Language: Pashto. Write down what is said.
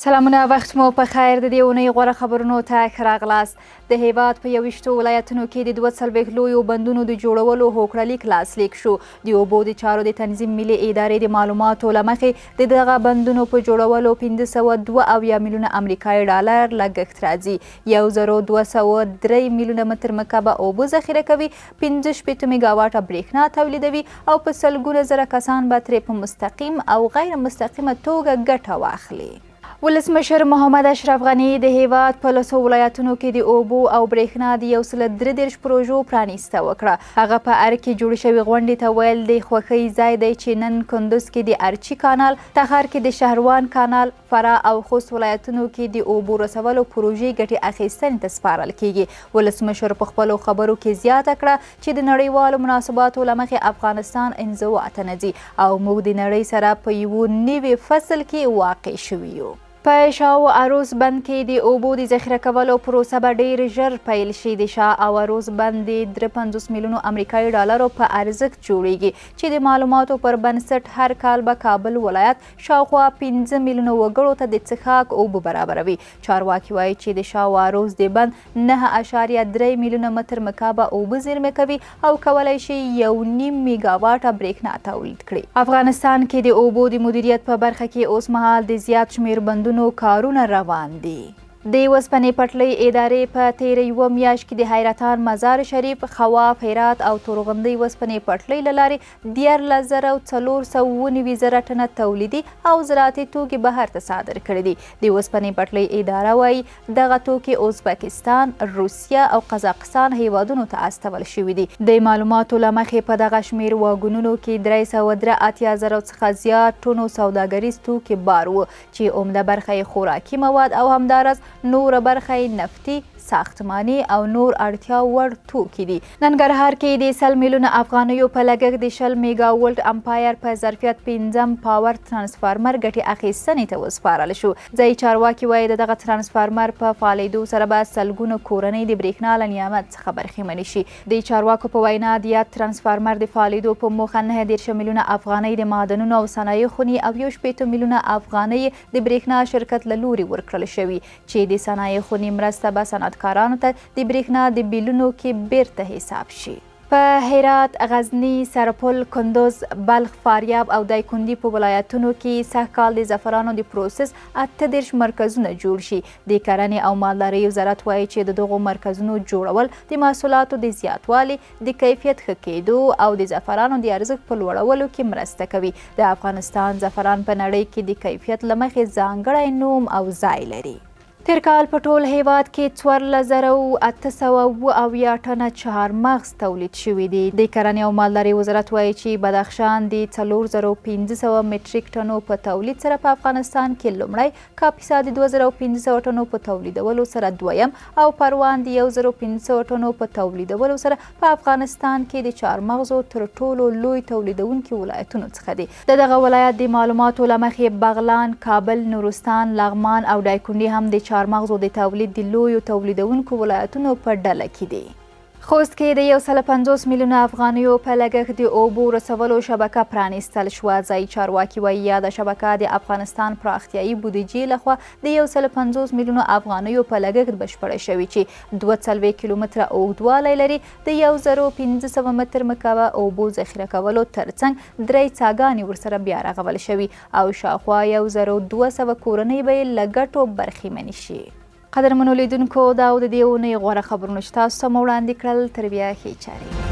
سلامونه وخت مو په خیر د دې اونۍ غوره خبرونو ته ښه راغلاست. د هیواد په 21 ولایتونو کې د 42 لویو بندونو د جوړولو هوکړه لیک لاسلیک شو. د اوبو د چارو د تنظیم ملي ادارې د معلوماتو له مخې د دغه بندونو په جوړولو 572 میلیونه امریکایي ډالر لګښت راځي. 1203 میلیونه متر مکعب اوبه ذخیره کوي، 15 میګاواټه برېښنا تولیدوي او په سلګونه زره کسان به ترې په مستقیم او غیر مستقیمه توګه ګټه واخلي. ولسمشر محمد اشرف غني د هیواد په 10 ولایتونو کې د اوبو او برېښنا د 133 پروژو پرانیسته وکړه. هغه په ار کې جوړ شوې غونډې ته ویل د خوښۍ ځای دی چې نن کندوز کې د ارچي کانال، تخار کې د شهروان کانال، فراه او خوست ولایتونو کې د اوبو رسولو پروژې ګټې اخیستنې ته سپارل کیږي. ولسمشر په خپلو خبرو کې زیاته کړه چې د نړیوالو مناسباتو له مخې افغانستان انزوا ته نه ځي او موږ د نړۍ سره په یوه نوي فصل کې واقع شوي یو. په شاه عروس بند کې د اوبو د ذخیره کولو پروسه به ډیر ژر پیل شي. د شاه عروس بند د 53 میلیونو امریکایي ډالرو په ارزښت جوړیږي چې د معلوماتو پر بنسټ هر کال به کابل ولایت شاوخوا 15 میلیونو وګړو ته د څښاک اوبه برابروي. چارواکي وایي چې د شاه عروس د بند 9.3 میلیونه متر مکعب اوبه زیرمه کوي او کولی شي 1.5 میګاواټه برېښنا تولید کړي. افغانستان کې د اوبو د مدیریت په برخه کې اوس مهال د زیات شمیر بندونو کارونه روان دي. د وسپنې پټلۍ ادارې په تیره یوه میاشت کې د حیرتان، مزار شریف، خواف، هرات او تورغندۍ وسپنې پټلۍ له لارې 14,490 ټنه تولیدي او زراعتي توکي بهر ته صادر کړي دي. د وسپنې پټلۍ اداره وایي دغه توکي ازبکستان، روسیه او قزاقستان هیوادونو ته استول شوي دي. د معلوماتو له مخې په دغه شمیر واګونونو کې 383,000 څخه زیات ټنو سوداګریز توکي بار و چې عمده برخه یې خوراکي مواد او همداراز نور برخه نفتي، ساختماني او نور اړتیا وړ توکي دي. ننګرهار کې د 100 میلیونه افغانیو په لګښت د 10 میگا ولټ امپایر په ظرفیت 5 پاور ترانسفارمر ګټې اخیستنې ته وسپارل شو. ځایي چارواکي وایي دغه ترانسفارمر په فعالېدو سره به سلګونه کورنۍ د برېښنا له نعمت څخه برخمنې شي. د چارواکو په وینا د یاد ترانسفارمر د فعالېدو په موخه 9 میلیونه افغانۍ د معدنونو او صنایع خونې او 18 میلیونه افغانۍ د برېښنا شرکت له لوري ورکړل شوي چې د صنایع خونې مرسته به صنعتکارانو ته د برېښنا د بیلونو کې بیرته حساب شي. په هرات، غزني، سرپل، کندوز، بلخ، فاریاب او دایکنډي په ولایتونو کې سږکال د زعفرانو د پروسس 38 مرکزونه جوړ شي. د کرنې او مالدارۍ وزارت وایي چې د دغو مرکزونو جوړول د محصولاتو د زیاتوالي، د کیفیت ښه کېدو او د زعفرانو د ارزښت په لوړولو کې مرسته کوي. د افغانستان زعفران په نړۍ کې د کیفیت له مخې ځانګړی نوم او ځای لري. تیر کال په ټول هیواد کې 14,800 ټنه چهارمغز تولید شوي دي. د کرنې او مالدارۍ وزارت وایي چې بدخشان د 4,500 مټریک ټنو په تولید سره په افغانستان کې لومړی، کاپیسا د 2,500 ټنو په تولیدولو سره دویم او پروان د 1,500 ټنو په تولیدولو سره په افغانستان کې د چهارمغزو تر ټولو لوی تولیدونکي ولایتونو څخه دي. دغه ولایت د معلوماتو له مخې بغلان، کابل، نورستان، لغمان او دایکنډي هم د چهارمغزو د تولید د لویو تولیدونکو ولایتونو په ډله کې دي. خوست کې د 150 میلیونه افغانیو په لګښت د اوبو رسولو شبکه پرانیستل شوه. ځایي چارواکي وایي یاده شبکه د افغانستان پراختیایي بودیجې لخوا د 150 میلیونو افغانیو په لګښت بشپړه شوې چې 42 کیلومتره اوږدوالی لري. د 1500 متر مکعب اوبو ذخیره کولو ترڅنګ 3 څاګانې ورسره بیا رغول شوي او شاوخوا 1200 کورنۍ به یې له ګټو برخمنې شي. قدرمنو لیدونکو، دا د دې اونۍ غوره خبرونه چې تاسو ته مو وړاندې کړل. تر بیا ښې چارې.